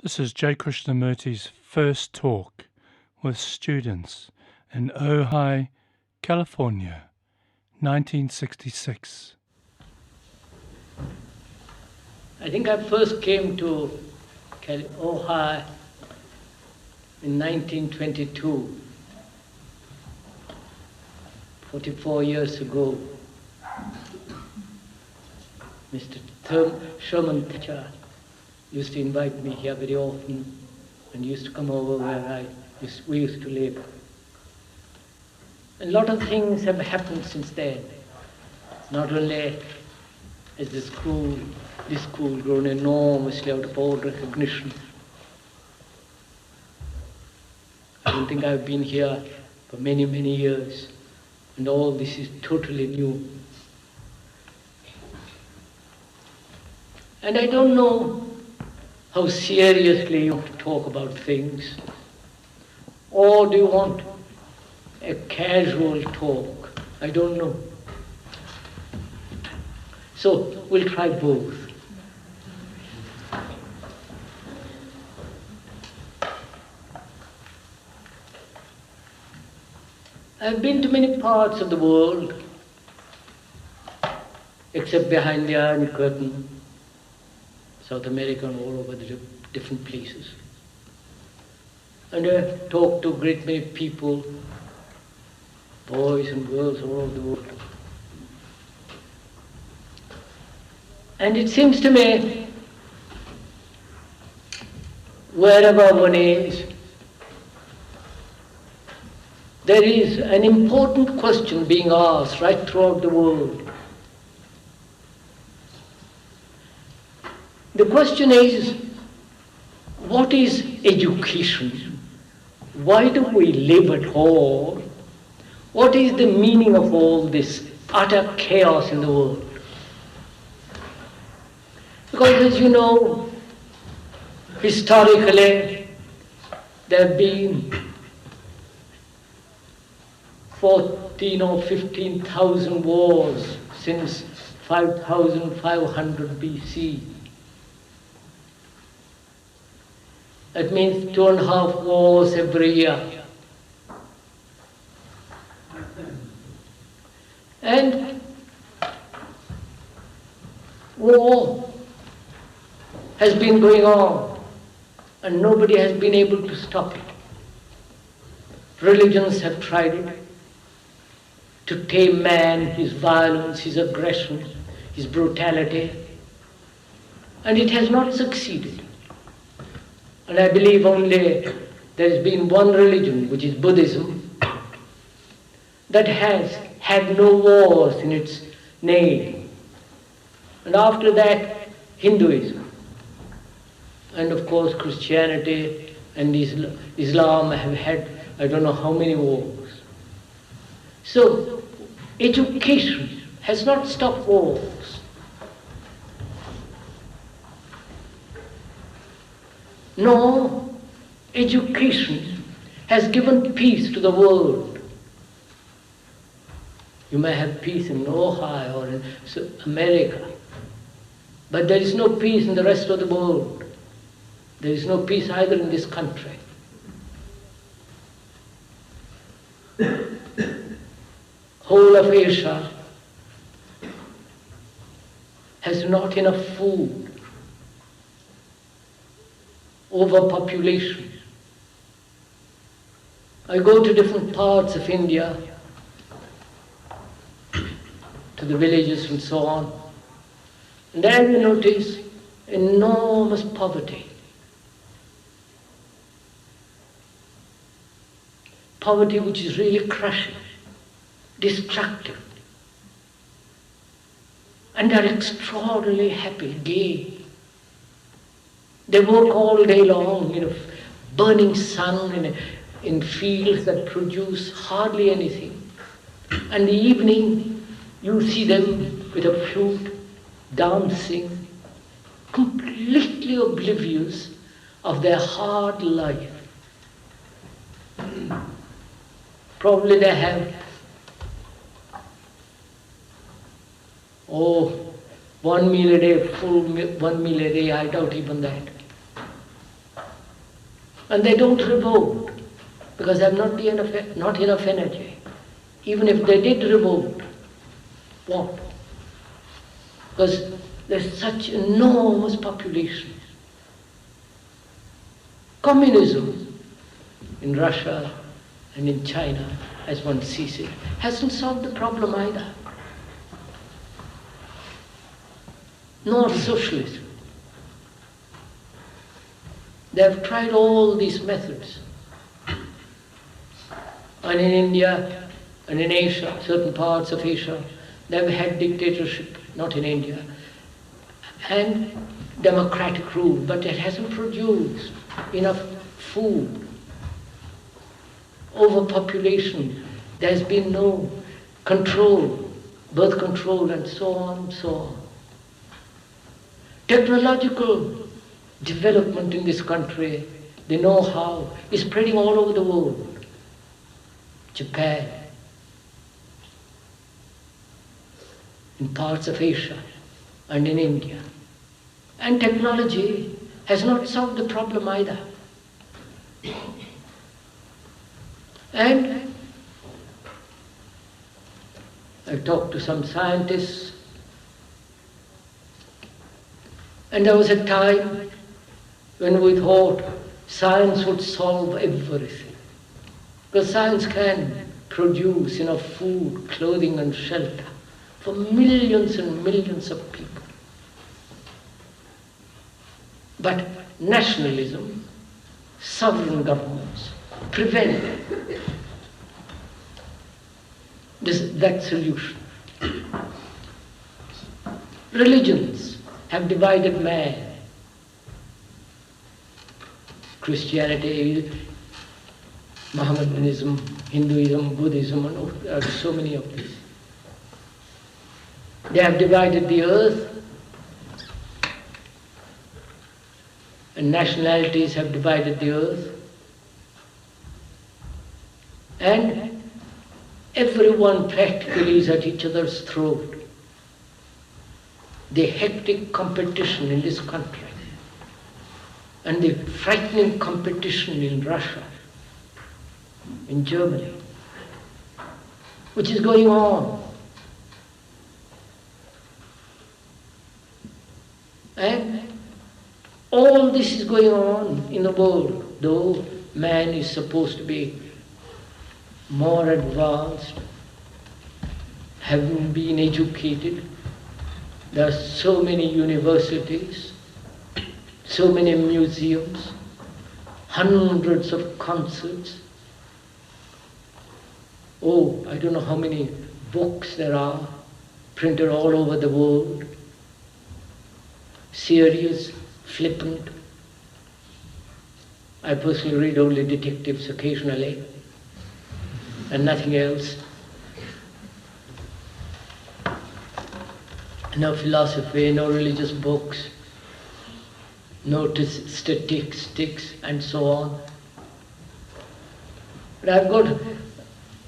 This is J. Krishnamurti's first talk with students in Ojai, California, 1966. I think I first came to Ojai in 1922, 44 years ago. Mr. Sherman Thatcher used to invite me here very often and used to come over where we used to live. A lot of things have happened since then. Not only has this school grown enormously out of all recognition. I don't think I've been here for many, many years, and all this is totally new. And I don't know how seriously you want to talk about things, or do you want a casual talk? I don't know. So we'll try both. I've been to many parts of the world, except behind the Iron Curtain, South America and all over the different places. And I've talked to a great many people, boys and girls all over the world. And it seems to me, wherever one is, there is an important question being asked right throughout the world. The question is, what is education? Why do we live at all? What is the meaning of all this utter chaos in the world? Because as you know, historically, there have been 14 or 15,000 wars since 5,500 BC. That means 2.5 wars every year. And war has been going on, and nobody has been able to stop it. Religions have tried it to tame man, his violence, his aggression, his brutality, and it has not succeeded. And I believe only there has been one religion, which is Buddhism, that has had no wars in its name. And after that, Hinduism. And of course, Christianity and Islam have had I don't know how many wars. So, education has not stopped wars. No, education has given peace to the world. You may have peace in Ojai or in America, but there is no peace in the rest of the world. There is no peace either in this country. Whole of Asia has not enough food. Overpopulation. I go to different parts of India, to the villages and so on, and there you notice enormous poverty. Poverty which is really crushing, destructive. And they're extraordinarily happy, gay. They work all day long in a burning sun, in fields that produce hardly anything. And in the evening, you see them with a flute, dancing, completely oblivious of their hard life. Probably they have, 1 meal a day, full 1 meal a day, I doubt even that. And they don't revolt because they have not enough energy. Even if they did revolt, what? Because there's such enormous population. Communism in Russia and in China, as one sees it, hasn't solved the problem either. Nor socialism. They have tried all these methods. And in India and in Asia, certain parts of Asia, they have had dictatorship, not in India, and democratic rule, but it hasn't produced enough food. Overpopulation, there has been no control, birth control and so on, so on. Technological development in this country, the know-how is spreading all over the world. Japan, in parts of Asia and in India. And technology has not solved the problem either. And I talked to some scientists, and there was a time when we thought science would solve everything. Because science can produce enough food, clothing and shelter for millions and millions of people. But nationalism, sovereign governments, prevent that solution. Religions have divided man. Christianity, Mohammedanism, Hinduism, Buddhism, and there are so many of these. They have divided the earth, and nationalities have divided the earth, and everyone practically is at each other's throat. The hectic competition in this country and the frightening competition in Russia, in Germany, which is going on. And all this is going on in the world, though man is supposed to be more advanced, having been educated. There are so many universities, so many museums, hundreds of concerts. Oh, I don't know how many books there are printed all over the world. Serious, flippant. I personally read only detectives occasionally and nothing else. No philosophy, no religious books, no statistics and so on. But I've got a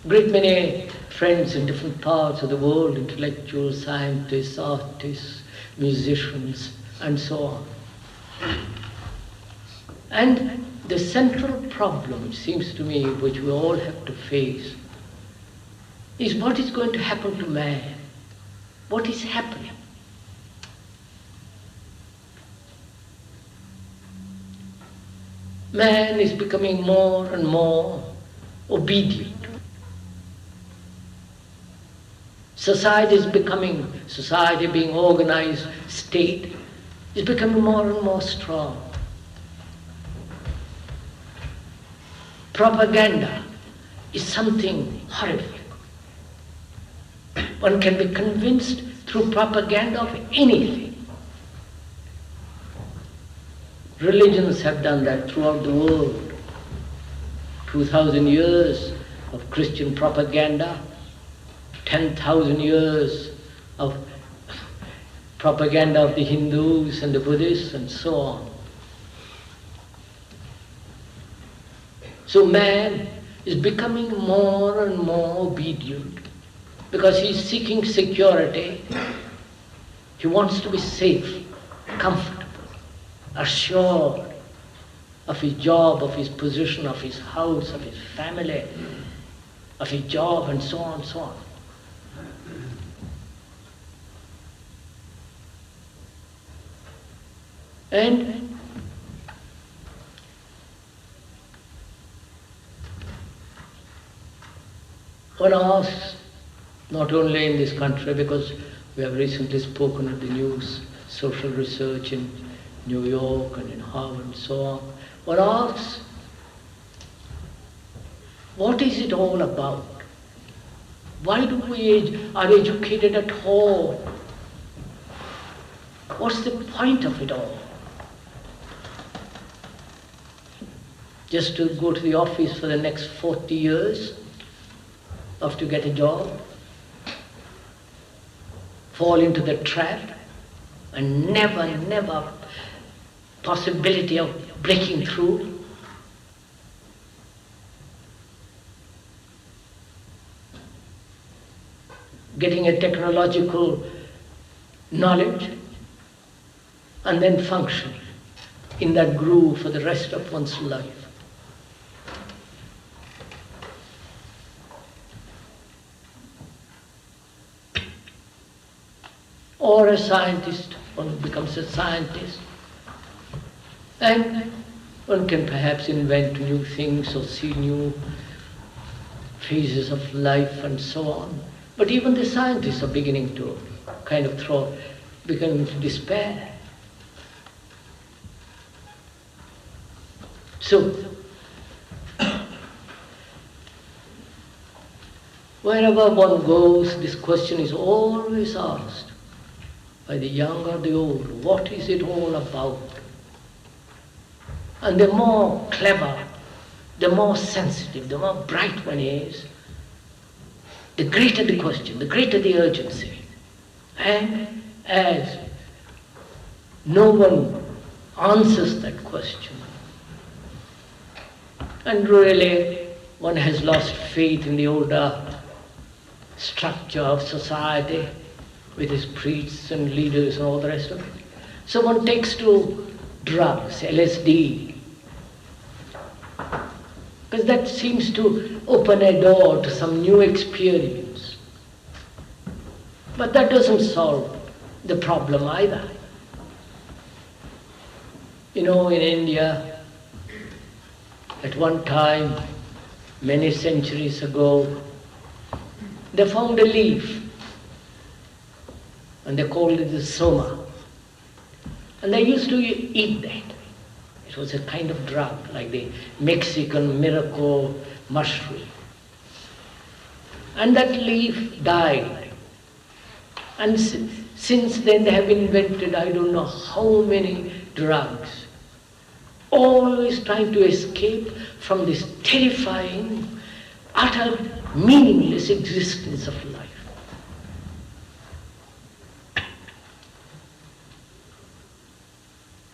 great many friends in different parts of the world, intellectuals, scientists, artists, musicians, and so on. And the central problem, it seems to me, which we all have to face, is what is going to happen to man. What is happening? Man is becoming more and more obedient. Society being organized, state, is becoming more and more strong. Propaganda is something horrible. One can be convinced through propaganda of anything. Religions have done that throughout the world. 2,000 years of Christian propaganda, 10,000 years of propaganda of the Hindus and the Buddhists and so on. So man is becoming more and more obedient because he's seeking security. He wants to be safe, comfortable, assured of his job, of his position, of his house, of his family, of his job, and so on, so on. And one asks, not only in this country, because we have recently spoken of the new social research in New York and in Harvard and so on, one asks, what is it all about? Why do we are educated at all? What's the point of it all? Just to go to the office for the next 40 years, of to get a job, fall into the trap, and never possibility of breaking through. Getting a technological knowledge and then functioning in that groove for the rest of one's life. Or a scientist, one becomes a scientist, and one can perhaps invent new things or see new phases of life and so on. But even the scientists are beginning to kind of beginning to despair. So, wherever one goes, this question is always asked, by the young or the old, what is it all about? And the more clever, the more sensitive, the more bright one is, the greater the question, the greater the urgency. And as no one answers that question, and really one has lost faith in the older structure of society, with his priests and leaders and all the rest of it. So one takes to drugs, LSD, because that seems to open a door to some new experience. But that doesn't solve the problem either. You know, in India, at one time, many centuries ago, they found a leaf, and they called it the soma. And they used to eat that. It was a kind of drug, like the Mexican miracle mushroom. And that leaf died. And since then they have invented I don't know how many drugs, always trying to escape from this terrifying, utter, meaningless existence of life.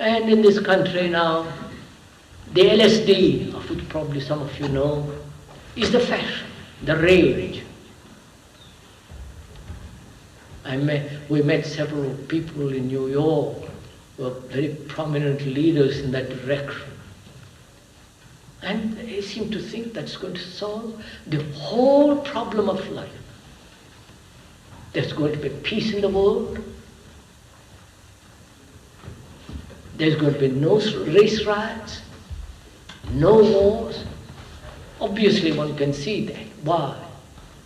And in this country now, the LSD, of which probably some of you know, is the fashion, the rage. We met several people in New York who were very prominent leaders in that direction. And they seem to think that's going to solve the whole problem of life. There's going to be peace in the world. There's going to be no race riots, no wars. Obviously one can see that. Why?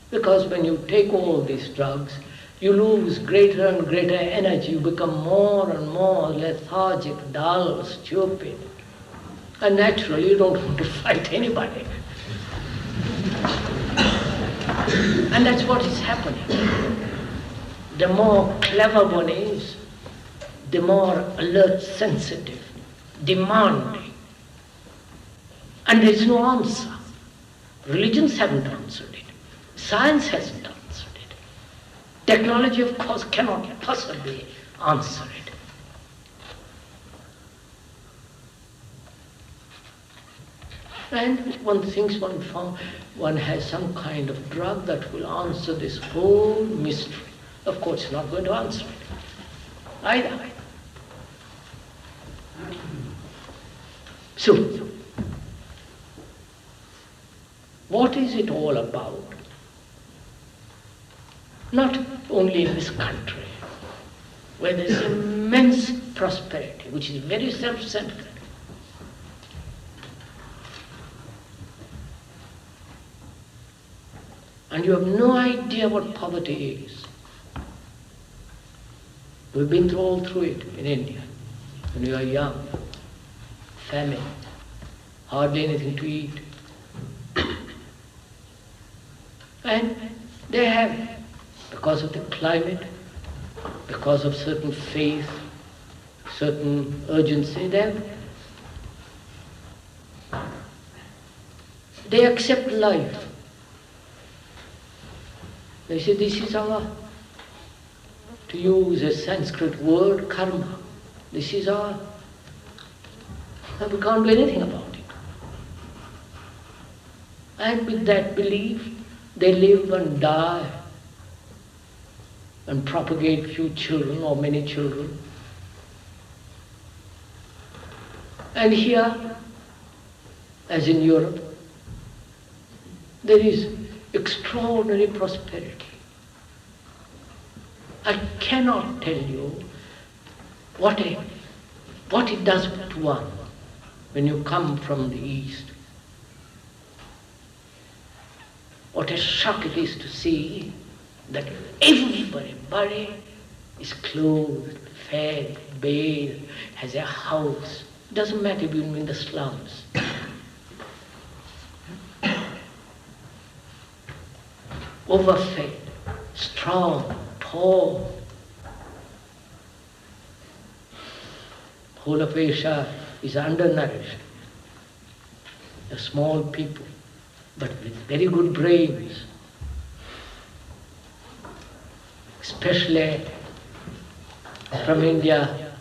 Because when you take all these drugs, you lose greater and greater energy. You become more and more lethargic, dull, stupid. And naturally you don't want to fight anybody. And that's what is happening. The more clever one is, the more alert, sensitive, demanding. And there's no answer. Religions haven't answered it. Science hasn't answered it. Technology, of course, cannot possibly answer it. And one thinks one has some kind of drug that will answer this whole mystery. Of course, it's not going to answer it either. So, what is it all about? Not only in this country, where there is immense prosperity, which is very self-centered. And you have no idea what poverty is. We've been all through it in India. When we were young, famine, hardly anything to eat. And they have, because of the climate, because of certain faith, certain urgency, they accept life. They say, this is our, to use a Sanskrit word, karma. This is our, we can't do anything about it. And with that belief, they live and die and propagate few children or many children. And here, as in Europe, there is extraordinary prosperity. I cannot tell you what it does to one when you come from the East. What a shock it is to see that everybody is clothed, fed, bathed, has a house. It doesn't matter if you're in the slums. Overfed, strong, tall. Whole of Asia is undernourished. They're small people, but with very good brains. Especially from India,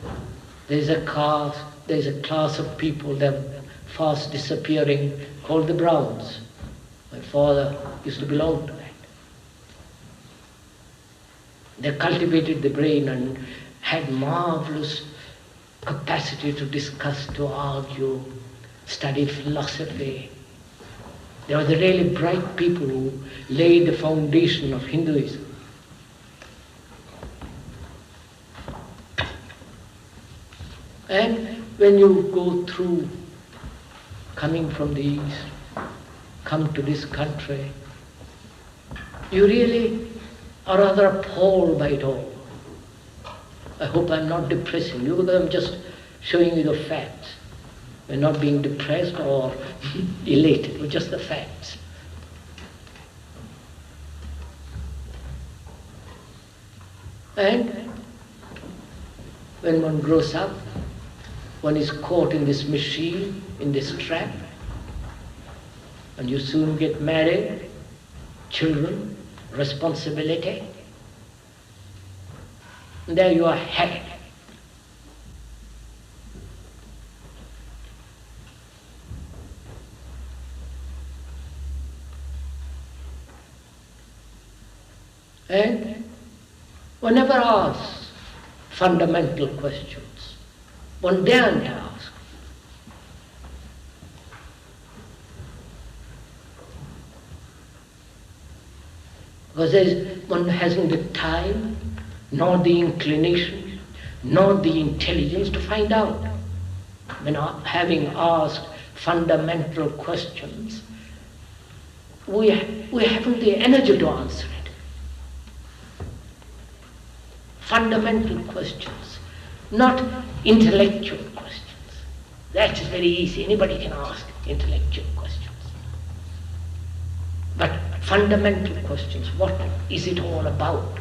there's a class of people that are fast disappearing called the Browns. My father used to belong to that. They cultivated the brain and had marvelous capacity to discuss, to argue, study philosophy. They were the really bright people who laid the foundation of Hinduism. And when you go through, coming from the East, come to this country, you really are rather appalled by it all. I hope I'm not depressing you, because I'm just showing you the facts. We're not being depressed or elated, we're just the facts. And when one grows up, one is caught in this machine, in this trap, and you soon get married, children, responsibility, and there you are happy. And one never asks fundamental questions. One daren't ask. Because one hasn't the time, nor the inclination, nor the intelligence to find out. When having asked fundamental questions, we haven't the energy to answer it. Fundamental questions, not intellectual questions. That is very easy. Anybody can ask intellectual questions. But fundamental questions, what is it all about?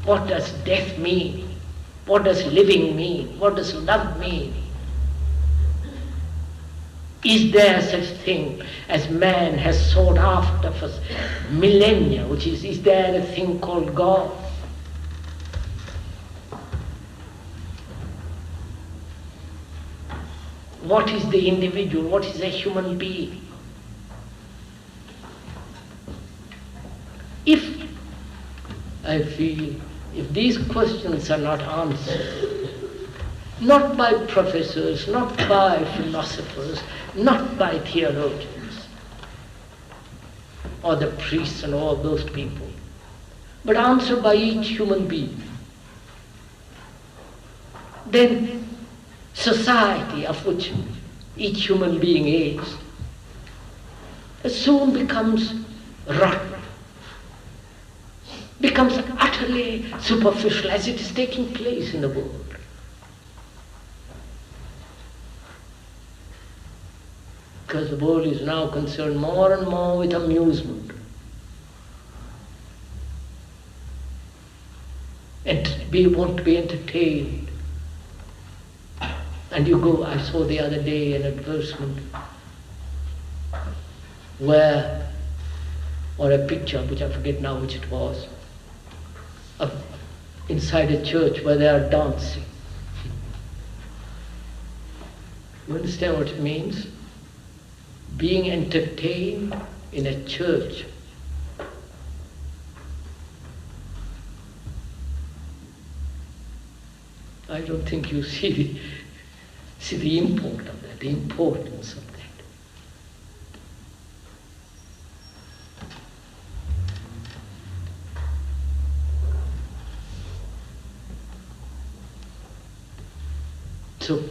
What does death mean? What does living mean? What does love mean? Is there such thing as man has sought after for millennia, which is there a thing called God? What is the individual? What is a human being? I feel if these questions are not answered, Not by professors, not by philosophers, not by theologians, or the priests and all those people, but answered by each human being. Then society, of which each human being is, soon becomes rotten, becomes utterly superficial, as it is taking place in the world. Because the world is now concerned more and more with amusement. And we want to be entertained. And you go, I saw the other day an advertisement where, or a picture, which I forget now which it was, of inside a church where they are dancing. You understand what it means? Being entertained in a church. I don't think you see the import of that, the importance of that. So,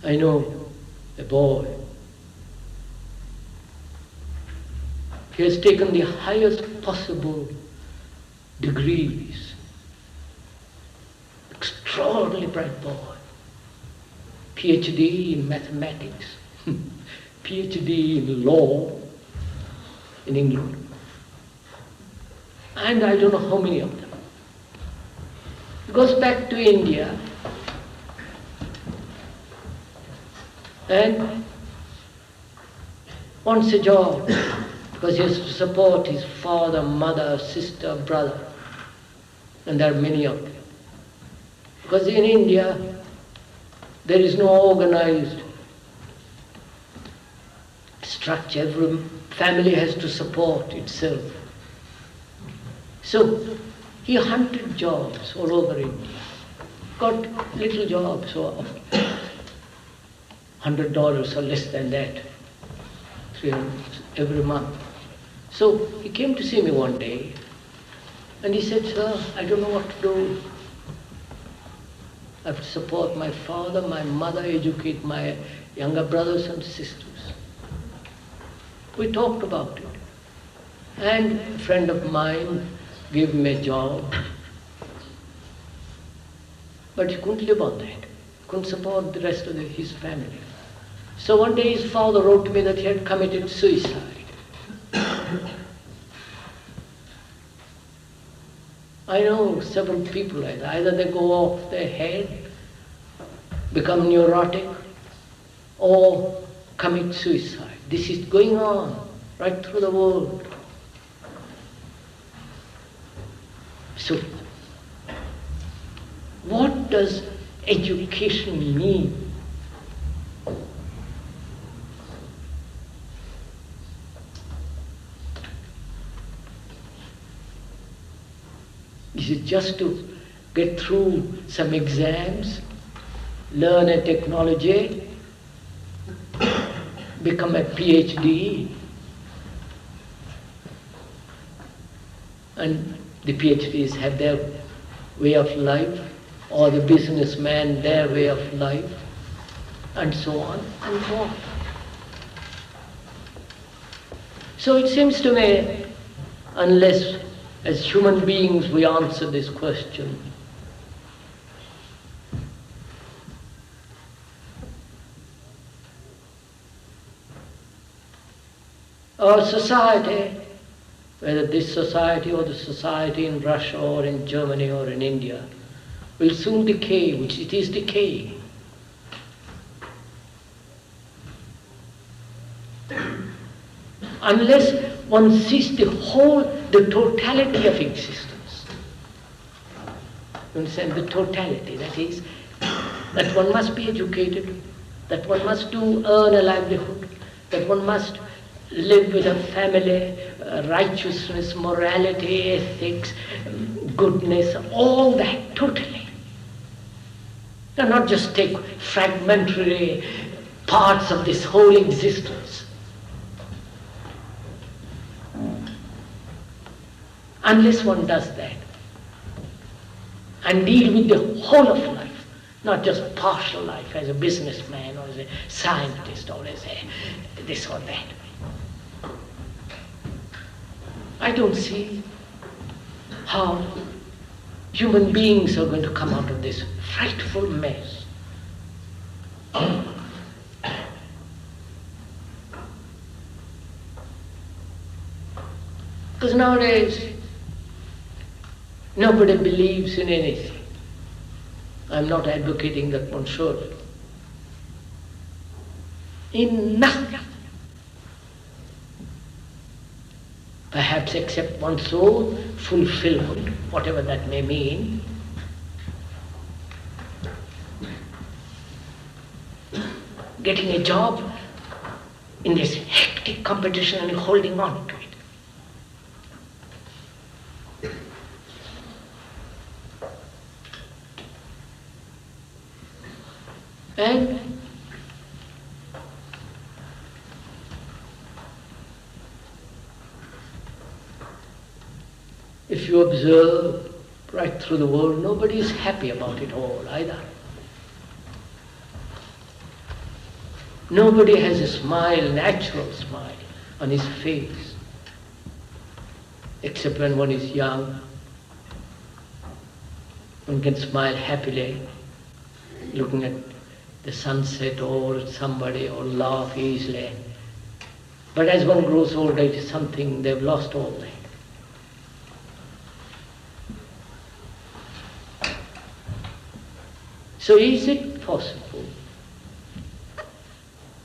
I know a boy. He has taken the highest possible degrees. Extraordinarily bright boy. PhD in mathematics, PhD in law in England. And I don't know how many of them. He goes back to India and wants a job because he has to support his father, mother, sister, brother, and there are many of them. Because in India there is no organized structure. Every family has to support itself. So he hunted jobs all over India, got little jobs, so $100 or less than that, every month. So he came to see me one day and he said, "Sir, I don't know what to do. I have to support my father, my mother, educate my younger brothers and sisters." We talked about it. And a friend of mine gave him a job. But he couldn't live on that. Couldn't support the rest of his family. So one day his father wrote to me that he had committed suicide. I know several people like that. Either they go off their head, become neurotic, or commit suicide. This is going on right through the world. So, what does education mean? Is it just to get through some exams, learn a technology, become a PhD, and the PhDs have their way of life, or the businessman their way of life, and so on and so on. So it seems to me, unless as human beings we answer this question, our society, whether this society or the society in Russia or in Germany or in India, will soon decay, which it is decaying. Unless one sees the totality of existence. You understand? The totality, that is, that one must be educated, that one must earn a livelihood, that one must live with a family, righteousness, morality, ethics, goodness, all that totally. Now not just take fragmentary parts of this whole existence. Unless one does that and deal with the whole of life, not just partial life as a businessman or as a scientist or as a this or that. I don't see how human beings are going to come out of this frightful mess. Because nowadays, nobody believes in anything. I'm not advocating that one should. In nothing. Perhaps except one's own fulfillment, whatever that may mean. Getting a job in this hectic competition and holding on to it. And if you observe right through the world, nobody is happy about it all either. Nobody has a smile, natural smile on his face, except when one is young. One can smile happily, looking at the sunset or at somebody, or laugh easily. But as one grows older, it is something they've lost all that. So is it possible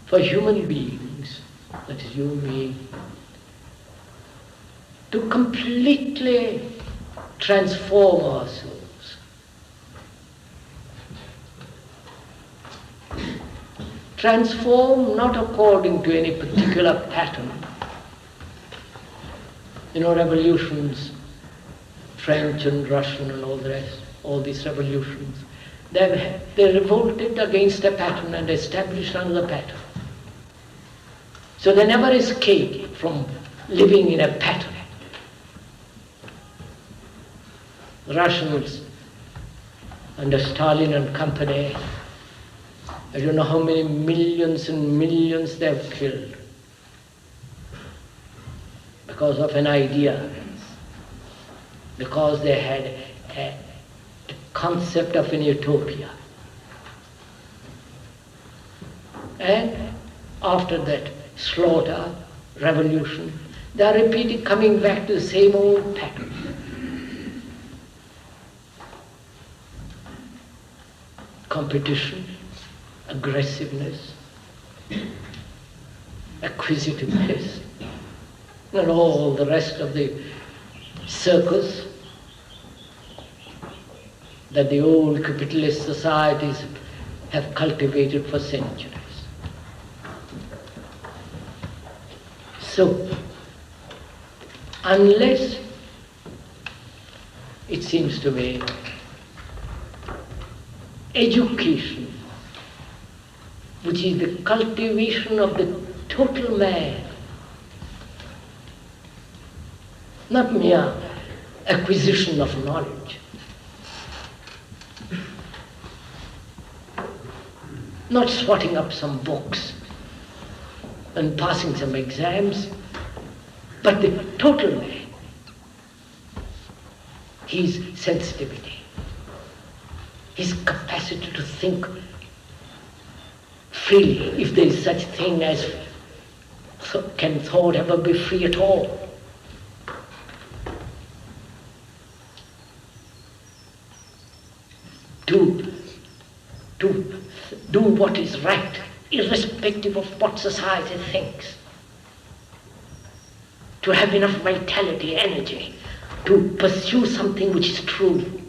for human beings, that is you and me, to completely transform ourselves? Transform not according to any particular pattern. You know, revolutions, French and Russian and all the rest, all these revolutions, they revolted against a pattern and established another pattern. So they never escape from living in a pattern. The Russians under Stalin and company, I don't know how many millions and millions they've killed because of an idea, because they had a concept of an utopia. And after that slaughter, revolution, they are repeating, coming back to the same old pattern. Competition, aggressiveness, acquisitiveness, and all the rest of the circus that the old capitalist societies have cultivated for centuries. So, unless, it seems to me, education, which is the cultivation of the total man, not mere acquisition of knowledge, not swatting up some books and passing some exams, but the total man, his sensitivity, his capacity to think freely, if there is such thing as can thought ever be free at all. To do what is right, irrespective of what society thinks. To have enough vitality, energy, to pursue something which is true.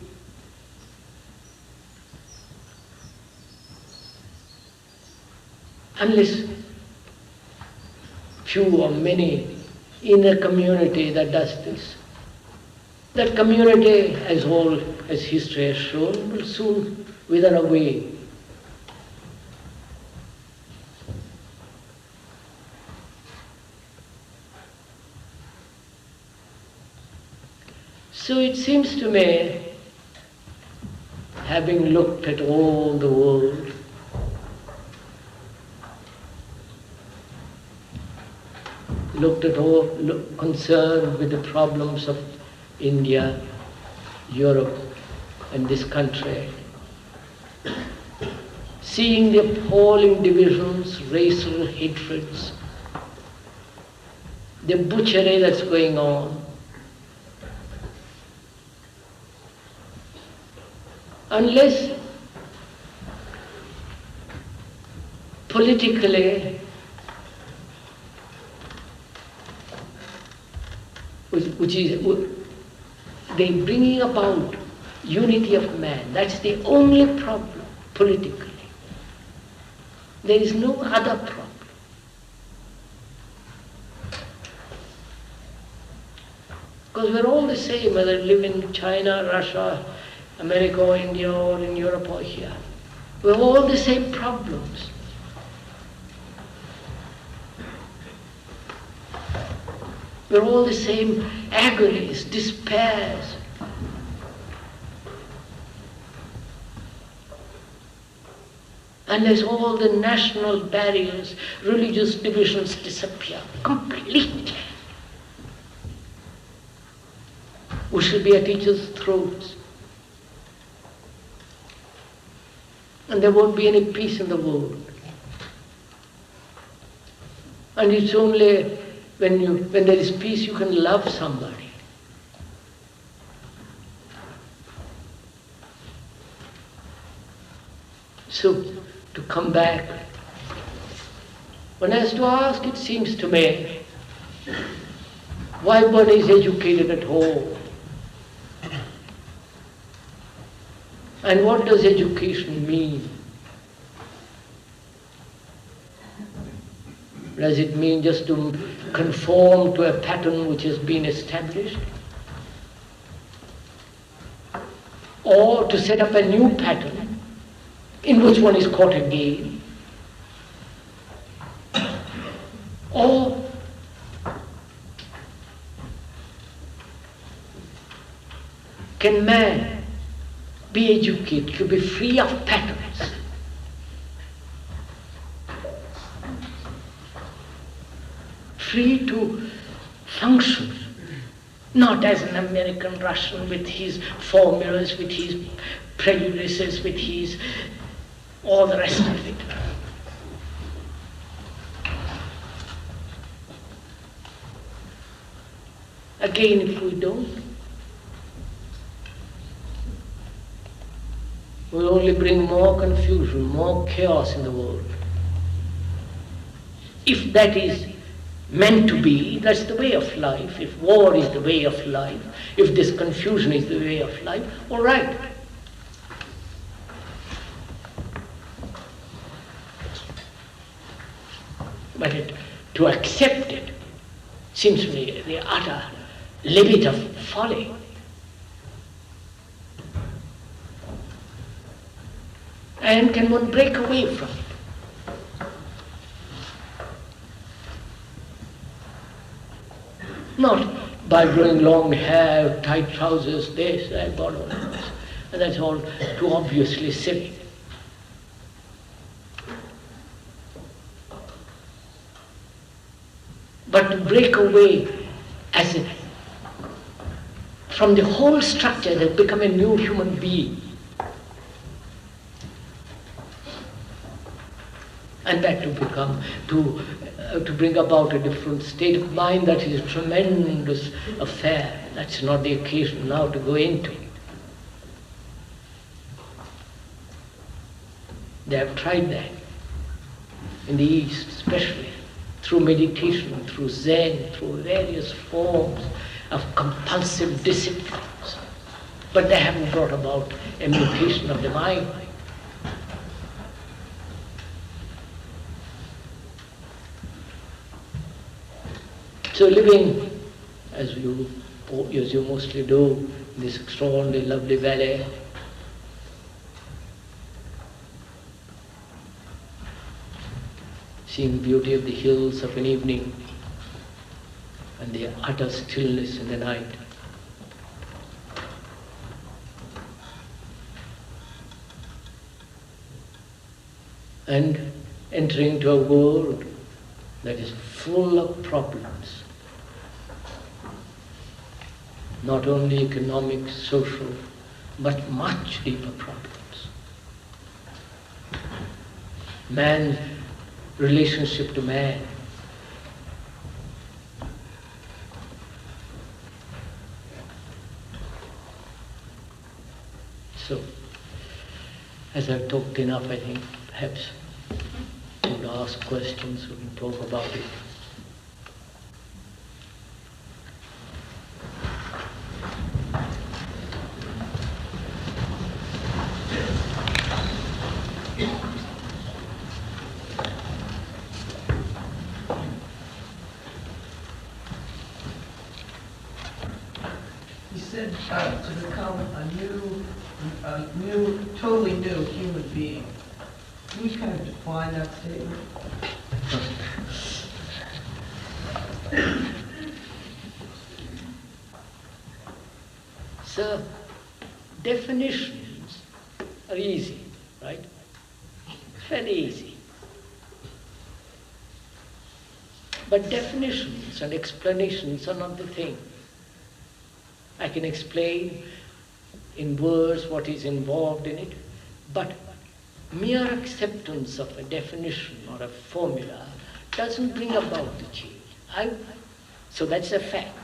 Unless few or many in a community that does this, That community, as all as history has shown, will soon wither away. So it seems to me, having looked at all the world, concerned with the problems of India, Europe, and this country, seeing the appalling divisions, racial hatreds, the butchery that's going on, unless politically, which is they bringing about unity of man. That's the only problem politically. There is no other problem. Because we're all the same, whether we live in China, Russia, America or India or in Europe or here. We're all the same problems. We're all the same agonies, despairs. Unless all the national barriers, religious divisions disappear completely, we shall be at each other's throats. And there won't be any peace in the world. And it's only when there is peace you can love somebody. So, to come back, one has to ask, it seems to me, why one is educated at home? And what does education mean? Does it mean just to conform to a pattern which has been established? Or to set up a new pattern in which one is caught again? Or can man be educated to be free of patterns? Free to function, not as an American Russian with his formulas, with his prejudices, with his all the rest of it. Again, if we don't, we'll only bring more confusion, more chaos in the world. If that is meant to be, that's the way of life. If war is the way of life, if this confusion is the way of life, all right. But to accept it seems to me the utter limit of folly. And can one break away from it? Not by growing long hair, tight trousers, this, that, God only knows. And that's all too obviously silly. But to break away from the whole structure that become a new human being. And that to bring about a different state of mind, that is a tremendous affair. That's not the occasion now to go into it. They have tried that in the East, especially through meditation, through Zen, through various forms of compulsive disciplines. But they haven't brought about a mutation of the mind. So living, as you as you mostly do, in this extraordinarily lovely valley. Seeing the beauty of the hills of an evening and the utter stillness in the night. And entering into a world that is full of problems, not only economic, social, but much deeper problems. Man's relationship to man. So, as I've talked enough, I think perhaps you would ask questions, we can talk about it. He said to become a totally new human being. Can you kind of define that statement? So, definitions are easy, right? Very easy. But definitions and explanations are not the thing. I can explain in words what is involved in it, but mere acceptance of a definition or a formula doesn't bring about the change. So that's a fact.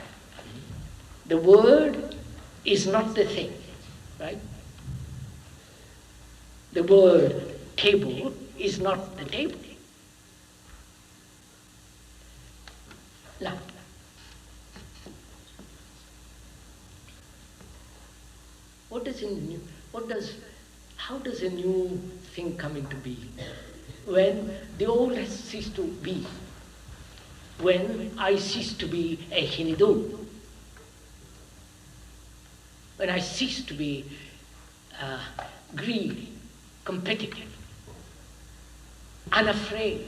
The word is not the thing, right? The word table is not the table. Now, how does a new thing come into being? When the old has ceased to be. When I cease to be a Hindu. When I cease to be greedy, competitive, unafraid.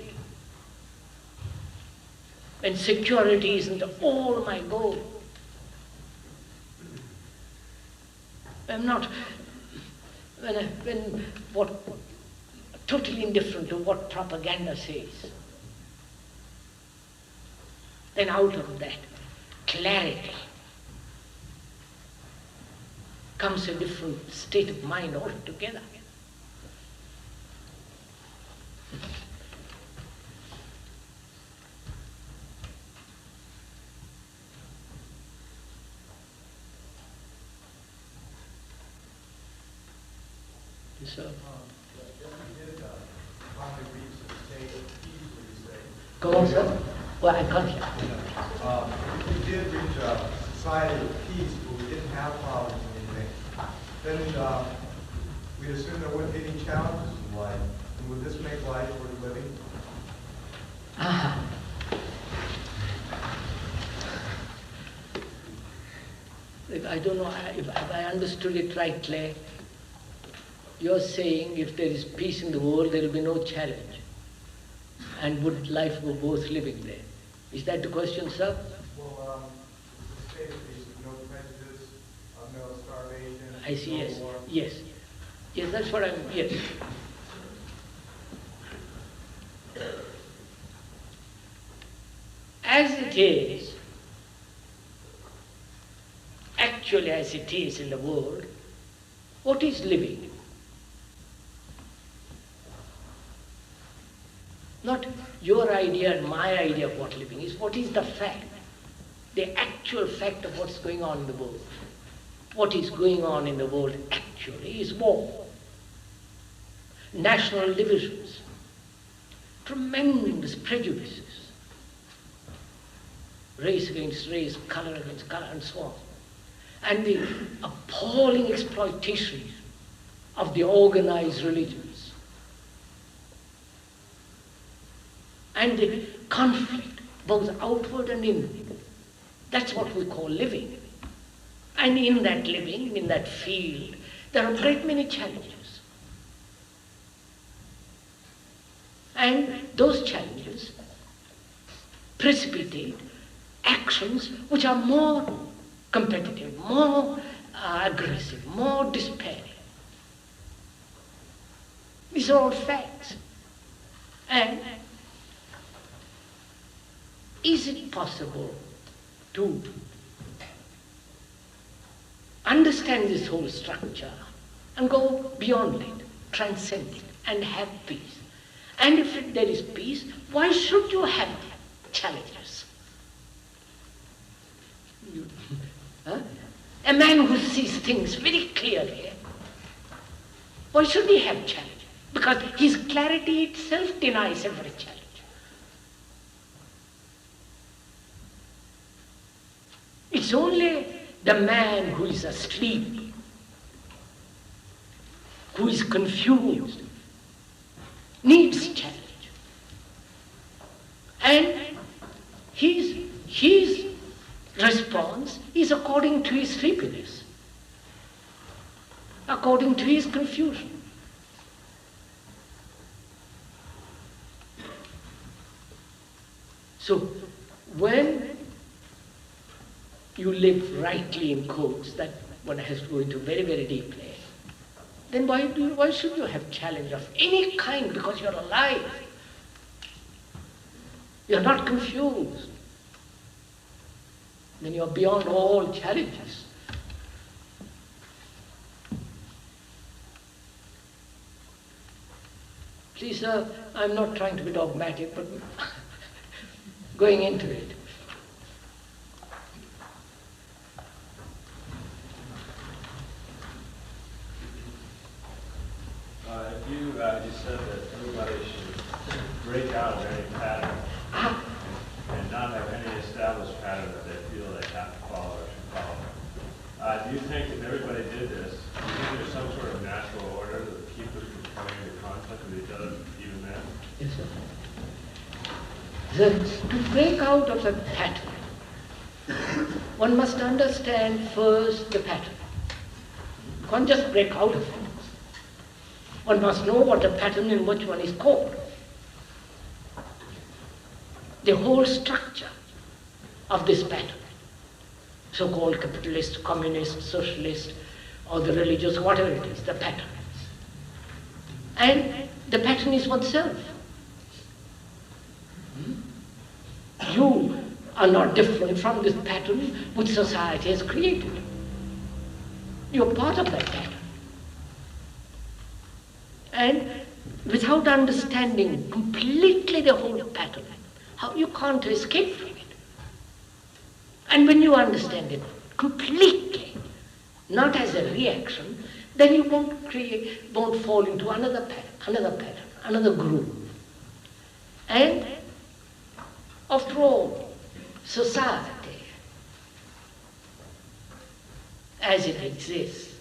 When security isn't all my goal. When totally indifferent to what propaganda says. Then out of that clarity comes a different state of mind altogether. So, go on, sir. Well, I can't hear. If we did reach a society of peace where we didn't have problems or anything, then we'd assume there wouldn't be any challenges in life. And would this make life worth living? I don't know if I understood it rightly. You're saying if there is peace in the world, there will be no challenge. And would life go worth living there? Is that the question, sir? Well, it's a state of peace, no prejudice, no starvation. I see, no yes. war. Yes. Yes, that's what yes. As it is, actually as it is in the world, what is living? Not your idea and my idea of what living is. What is the fact? The actual fact of what's going on in the world. What is going on in the world actually is war. National divisions. Tremendous prejudices. Race against race, color against color, and so on. And the appalling exploitation of the organized religions. And the conflict, both outward and inward. That's what we call living. And in that living, in that field, there are a great many challenges. And those challenges precipitate actions which are more competitive, more aggressive, more despairing. These are all facts. And is it possible to understand this whole structure and go beyond it, transcend it, and have peace? And if there is peace, why should you have challenges? A man who sees things very clearly, why should he have challenge? Because his clarity itself denies every challenge. It's only the man who is asleep, who is confused, needs challenge. And his response is according to his sleepiness, according to his confusion. So when you live rightly in codes, that one has to go into very, very deeply, then why should you have challenge of any kind? Because you're alive. You're not confused. Then you're beyond all challenges. Please, sir, I'm not trying to be dogmatic, but going into it. You said that everybody should break out of any pattern and not have any established pattern that they feel they have to follow or should follow. Do you think if everybody did this, do you think there's some sort of natural order that would keep us from coming into conflict with each other even then? Yes, sir. To break out of a pattern, one must understand first the pattern. You can't just break out of it. One must know what the pattern in which one is caught. The whole structure of this pattern, so-called capitalist, communist, socialist, or the religious, whatever it is, the pattern. And the pattern is oneself. You are not different from this pattern which society has created. You're part of that pattern. And without understanding completely the whole pattern, how you can't escape from it. And when you understand it completely, not as a reaction, then you won't fall into another pattern, another groove. And after all, society, as it exists,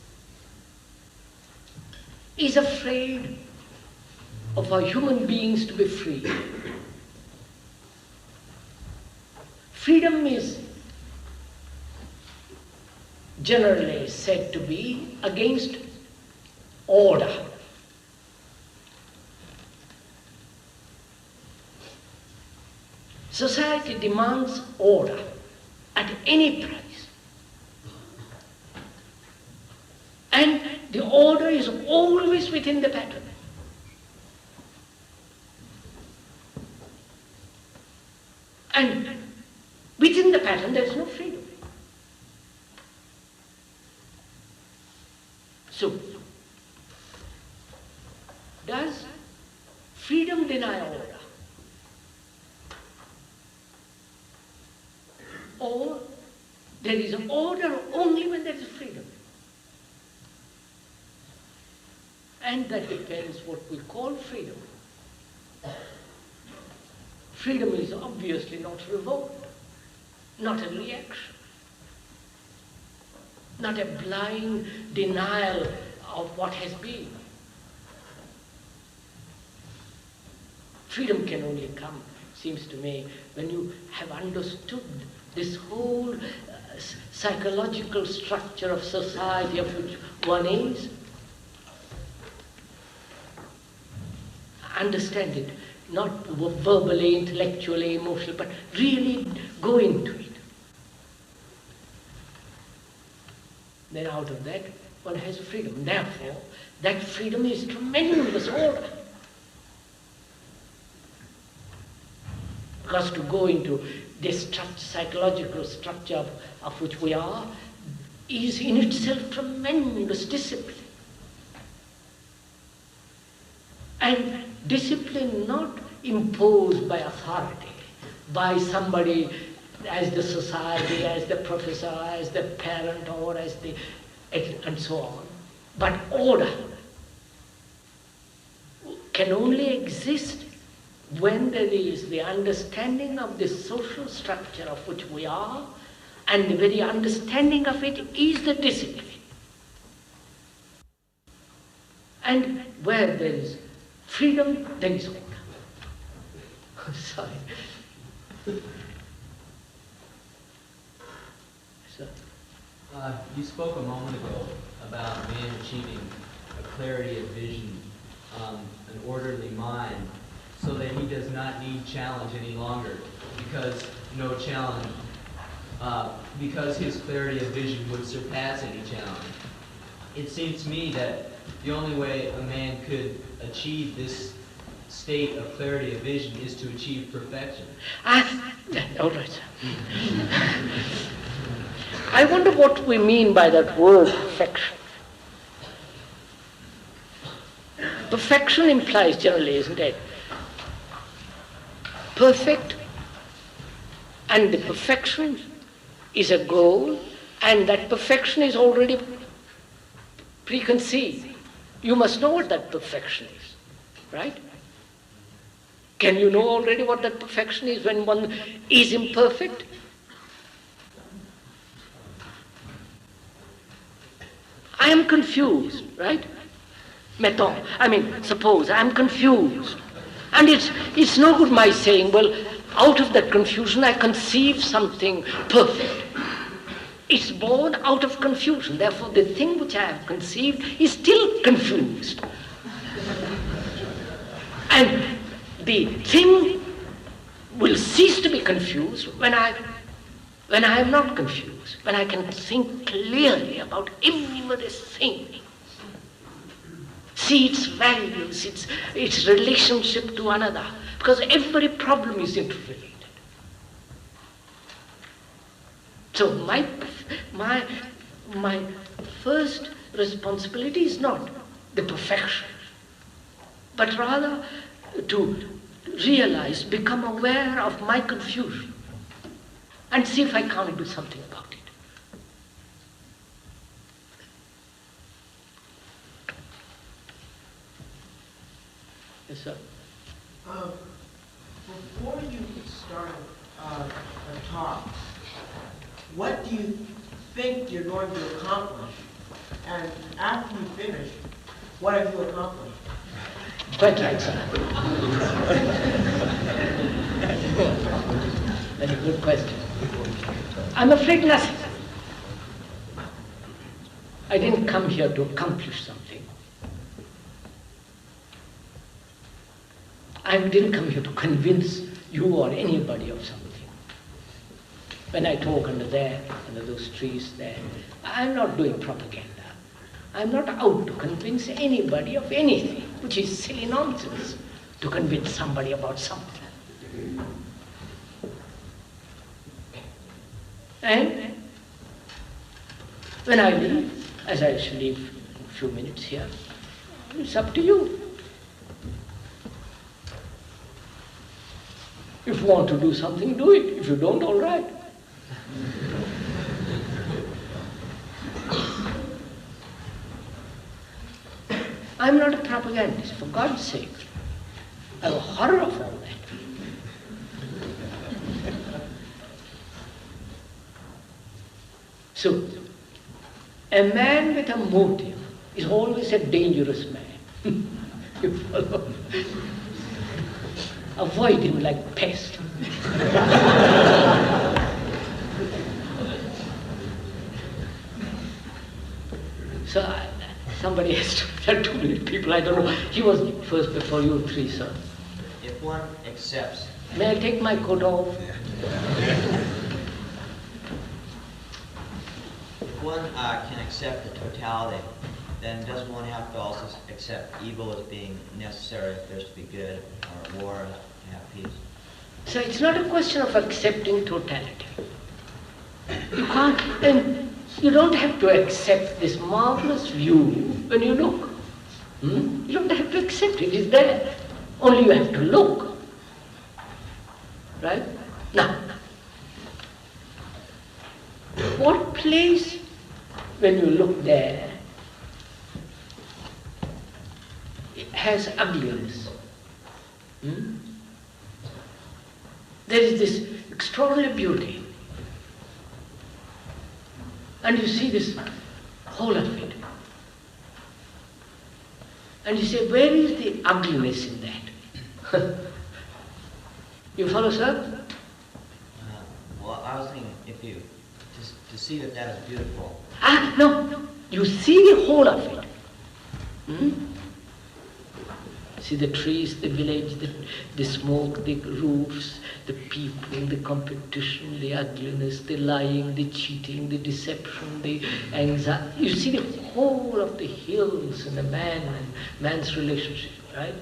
is afraid of our human beings to be free. Freedom is generally said to be against order. Society demands order at any price. And the order is always within the pattern. And within the pattern there is no freedom. So, does freedom deny order? Or there is order only when there is freedom? And that depends what we call freedom. Freedom is obviously not revolt, not a reaction, not a blind denial of what has been. Freedom can only come, seems to me, when you have understood this whole psychological structure of society of which one is. Understand it, not verbally, intellectually, emotionally, but really go into it. Then out of that, one has freedom. Therefore, that freedom is tremendous order. Because to go into this psychological structure of which we are is in itself tremendous discipline. And discipline not imposed by authority, by somebody as the society, as the professor, as the parent, or as the, and so on, but order can only exist when there is the understanding of the social structure of which we are, and the very understanding of it is the discipline. And where there is freedom, there is order. Sorry. You spoke a moment ago about man achieving a clarity of vision, an orderly mind, so that he does not need challenge any longer, because no challenge, because his clarity of vision would surpass any challenge. It seems to me that the only way a man could achieve this state of clarity of vision is to achieve perfection. All right. I wonder what we mean by that word perfection. Perfection implies generally, isn't it? Perfect, and the perfection is a goal, and that perfection is already preconceived. You must know what that perfection is, right? Can you know already what that perfection is when one is imperfect? I am confused, right? Mettons, suppose I am confused. And it's no good my saying, well, out of that confusion I conceive something perfect. It's born out of confusion. Therefore, the thing which I have conceived is still confused. And the thing will cease to be confused when I am not confused, when I can think clearly about every thing. See its values, its relationship to another, because every problem is interrelated. So my first responsibility is not the perfection, but rather to realize, become aware of my confusion, and see if I can't do something about it. Yes, sir. Before you start a talk, what do you think you're going to accomplish? And after you finish, what have you accomplished? Quite right, sir. Very good question. I'm afraid nothing. I didn't come here to accomplish something. I didn't come here to convince you or anybody of something. When I talk under those trees there, I'm not doing propaganda. I'm not out to convince anybody of anything, which is silly nonsense to convince somebody about something. And when I leave, as I shall leave in a few minutes here, it's up to you. If you want to do something, do it. If you don't, all right. I'm not a propagandist, for God's sake. I have a horror of all that. So, a man with a motive is always a dangerous man. You follow? Avoid him like pest. So somebody has to, there are too many people, I don't know. He was first before you three, sir. If one accepts, May I take my coat off? if one can accept the totality, then does one have to also accept evil as being necessary if there's to be good, or war to have peace? So it's not a question of accepting totality. You can't, and you don't have to accept this marvelous view when you look. You don't have to accept it, it's there. Only you have to look. Right? Now, what place, when you look there, it has ugliness? There is this extraordinary beauty. And you see this whole of it. And you say, where is the ugliness in that? You follow, sir? Well, I was thinking, if you, just to see that that is beautiful. No. You see the whole of it. See the trees, the village, the smoke, the roofs, the people, the competition, the ugliness, the lying, the cheating, the deception, the anxiety. You see the whole of the hills and the man and man's relationship, right?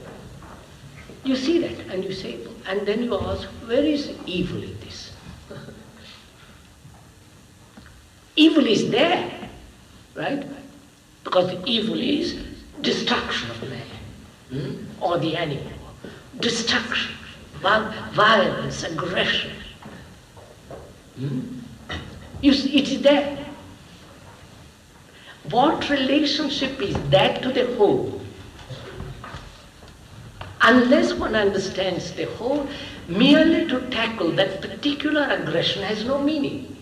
You see that and you say, and then you ask, where is evil in this? Evil is there, right? Because the evil is destruction of man, or the animal. Destruction, violence, aggression. You see, it is there. What relationship is that to the whole? Unless one understands the whole, merely to tackle that particular aggression has no meaning.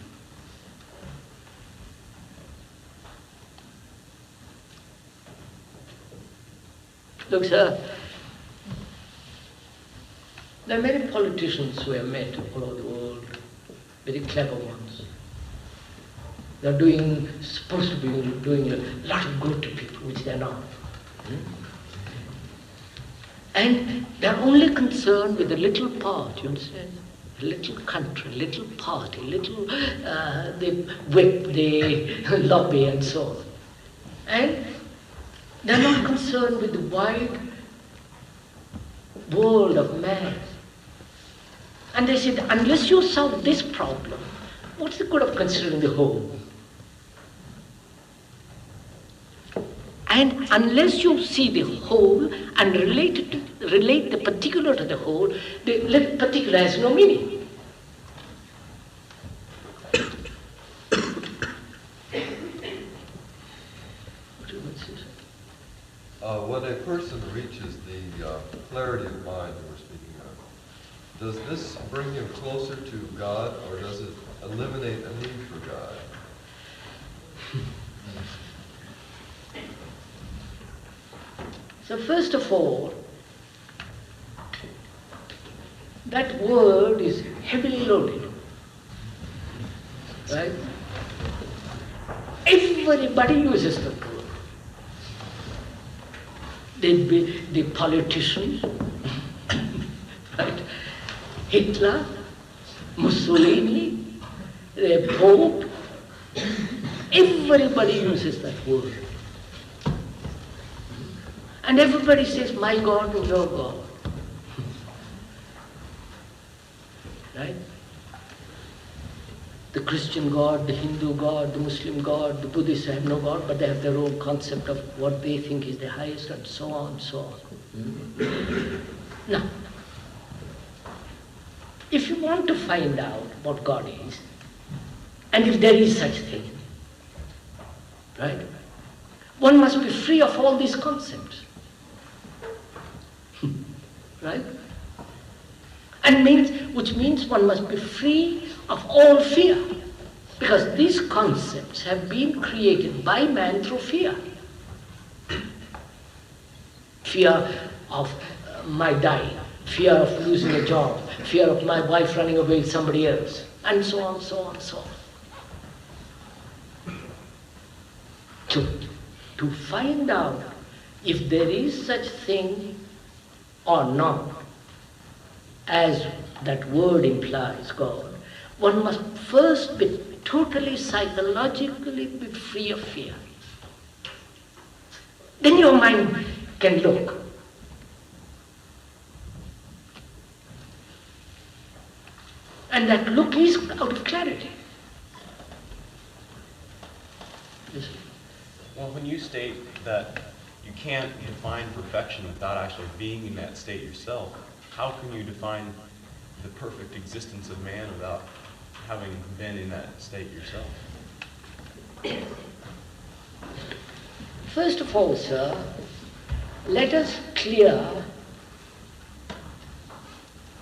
Look, sir, there are many politicians who have met all over the world, very clever ones. They are supposed to be doing a lot of good to people, which they are not. And they are only concerned with a little part, you understand? A little country, a little party, little the whip, the lobby and so on. And they are not concerned with the wide world of man. And they said, unless you solve this problem, what's the good of considering the whole? And unless you see the whole and relate the particular to the whole, the particular has no meaning. When a person reaches the clarity of mind that we're speaking of, does this bring him closer to God, or does it eliminate a need for God? So first of all, that word is heavily loaded, right? Everybody uses the word. The politicians, right? Hitler, Mussolini, the Pope, everybody uses that word. And everybody says, my God and your God. Right? The Christian God, the Hindu God, the Muslim God, the Buddhists have no God, but they have their own concept of what they think is the highest, and so on and so on. Now, if you want to find out what God is, and if there is such thing, right, one must be free of all these concepts. Right? And which means one must be free of all fear, because these concepts have been created by man through fear. Fear of my dying, fear of losing a job, fear of my wife running away with somebody else, and so on, so on, so on. So to find out if there is such thing or not, as that word implies, God, one must first be totally psychologically be free of fear. Then your mind can look. And that look is out of clarity. Well, when you state that you can't define perfection without actually being in that state yourself, how can you define the perfect existence of man without having been in that state yourself? First of all, sir, let us clear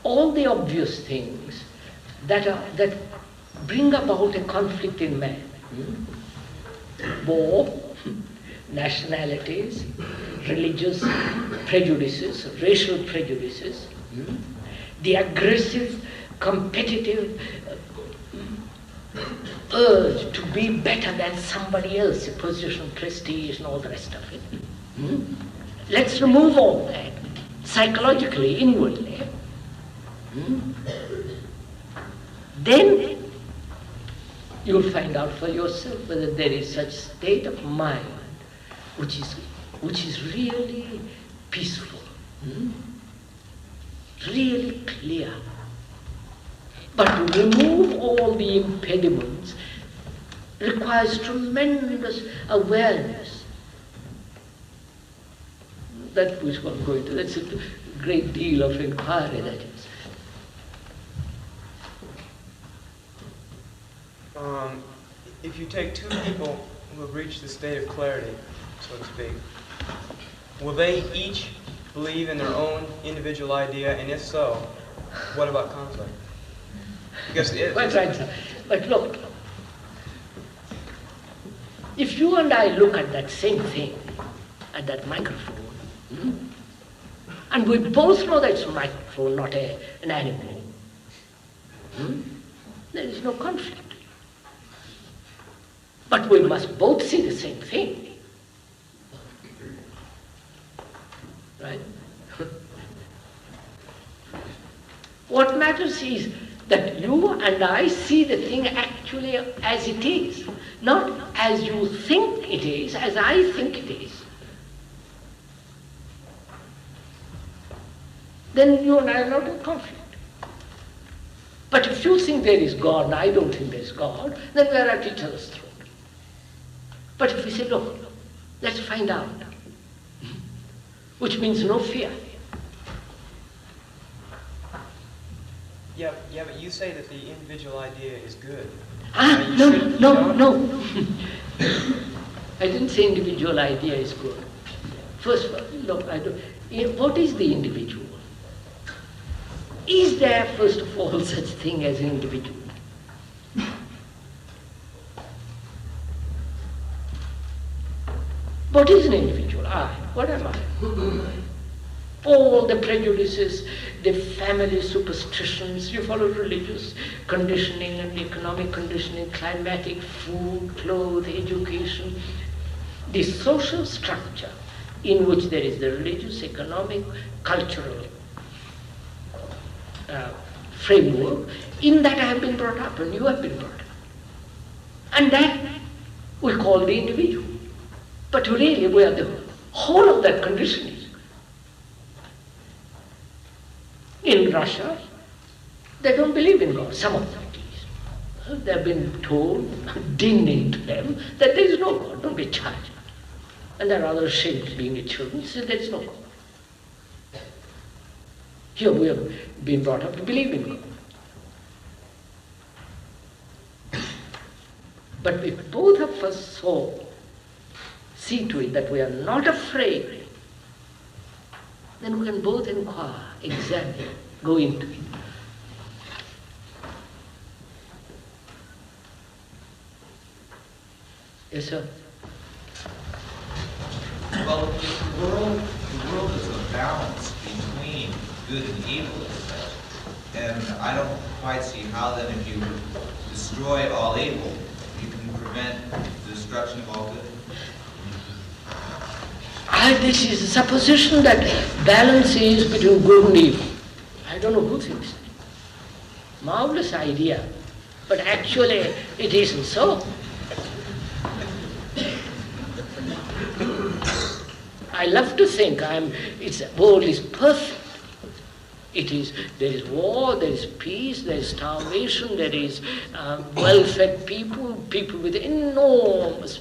all the obvious things that bring about a conflict in man. War, nationalities, religious prejudices, racial prejudices, the aggressive, competitive urge to be better than somebody else, position, prestige, and all the rest of it. Let's remove all that, psychologically, inwardly. Then you'll find out for yourself whether there is such state of mind which is really peaceful, really clear. But to remove all the impediments requires tremendous awareness. That which one going to, that's a great deal of inquiry, that is. If you take two people who have reached the state of clarity, so to speak, will they each believe in their own individual idea, and if so, what about conflict? Because Quite right, sir. But look, if you and I look at that same thing, at that microphone, and we both know that it's a microphone, not an animal, there is no conflict. But we must both see the same thing. Right? What matters is that you and I see the thing actually as it is, not as you think it is, as I think it is. Then you and I are not in conflict. But if you think there is God and I don't think there is God, then we are at each other's throat. But if we say, look, let's find out, which means no fear. Yeah, but you say that the individual idea is good. No. I didn't say individual idea is good. First of all, look, what is the individual? Is there, first of all, such thing as an individual? What is an individual? What am I? All the prejudices, the family superstitions, you follow religious conditioning and economic conditioning, climatic, food, clothes, education, the social structure in which there is the religious, economic, cultural framework, in that I have been brought up and you have been brought up. And that we call the individual. But really we are the whole of that conditioning. In Russia, they don't believe in God, some of them at least. They've been told, dinned into them, that there is no God, don't be charged. And they're rather ashamed being a children, say there is no God. Here we have been brought up to believe in God. But if both of us see to it that we are not afraid, then we can both inquire, examine, go into it. Yes, sir? Well, the world is a balance between good and evil, as such. And I don't quite see how then, if you destroy all evil, you can prevent the destruction of all good. This is a supposition that balance is between good and evil. I don't know who thinks that. Marvelous idea. But actually, it isn't so. I love to think the world is perfect. There is war, there is peace, there is starvation, there is well-fed people, people with enormous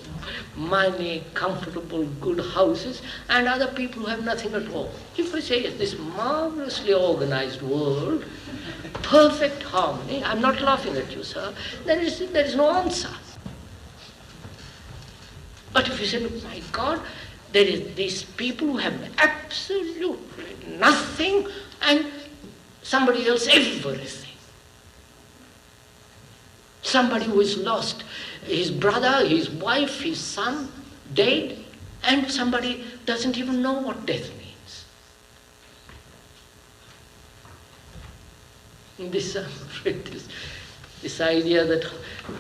money, comfortable, good houses, and other people who have nothing at all. If we say this marvelously organized world, perfect harmony, I'm not laughing at you, sir, there is no answer. But if you say, look, my God, there is these people who have absolutely nothing and somebody else everything. Somebody who has lost his brother, his wife, his son, dead, and somebody doesn't even know what death means. And this idea that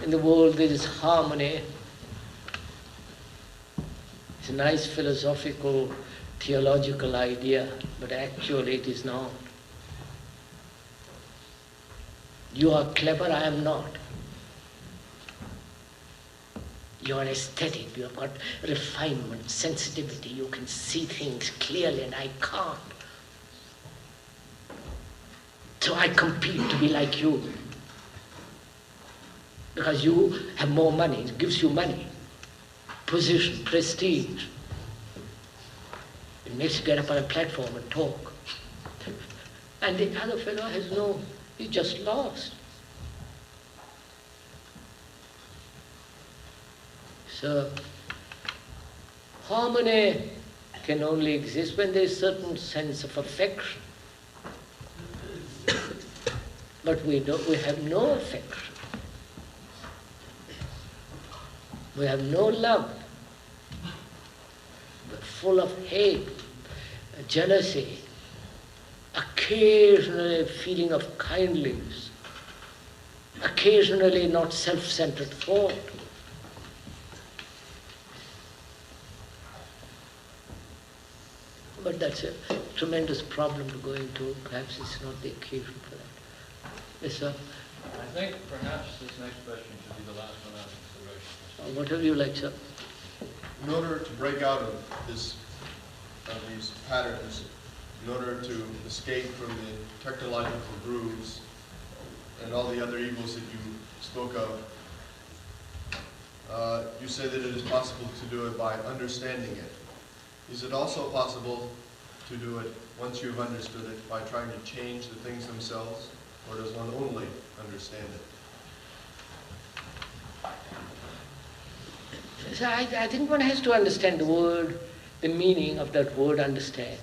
in the world there is harmony, it's a nice philosophical, theological idea, but actually it is not. You are clever, I am not. You are aesthetic, you have got refinement, sensitivity, you can see things clearly and I can't. So I compete to be like you. Because you have more money, it gives you money, position, prestige. It makes you get up on a platform and talk. And the other fellow has he's just lost. So, harmony can only exist when there is a certain sense of affection. But we have no affection. We have no love. We're full of hate, jealousy, occasionally a feeling of kindliness, occasionally not self-centered thought. But that's a tremendous problem to go into. Perhaps it's not the occasion for that. Yes, sir? I think perhaps this next question should be the last one out of consideration. Whatever you like, sir. In order to break out of these patterns, in order to escape from the technological grooves and all the other evils that you spoke of, you say that it is possible to do it by understanding it. Is it also possible to do it, once you've understood it, by trying to change the things themselves, or does one only understand it? So I think one has to understand the word, the meaning of that word understand.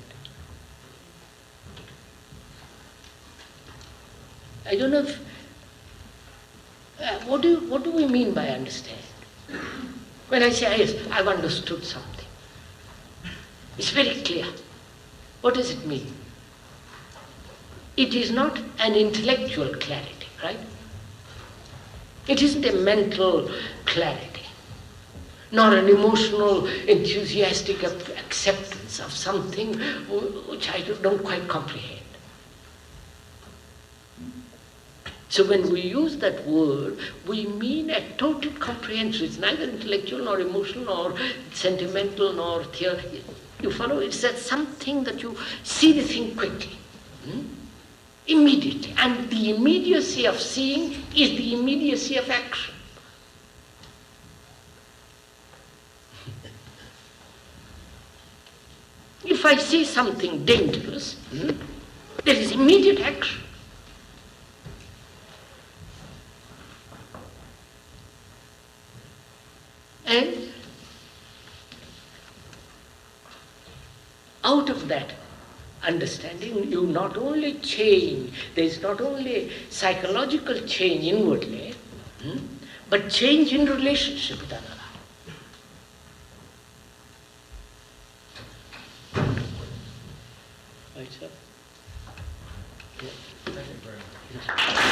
I don't know if, what do we mean by understand? When I say, yes, I've understood something. It's very clear. What does it mean? It is not an intellectual clarity, right? It isn't a mental clarity, nor an emotional, enthusiastic acceptance of something which I don't quite comprehend. So when we use that word, we mean a total comprehension. It's neither intellectual, nor emotional, nor sentimental, nor theoretical. You follow? It's that something that you see the thing quickly, immediately. And the immediacy of seeing is the immediacy of action. If I see something dangerous, there is immediate action. And out of that understanding, you not only change, there is not only psychological change inwardly, but change in relationship with another. Right, sir? Yeah. Thank you very much.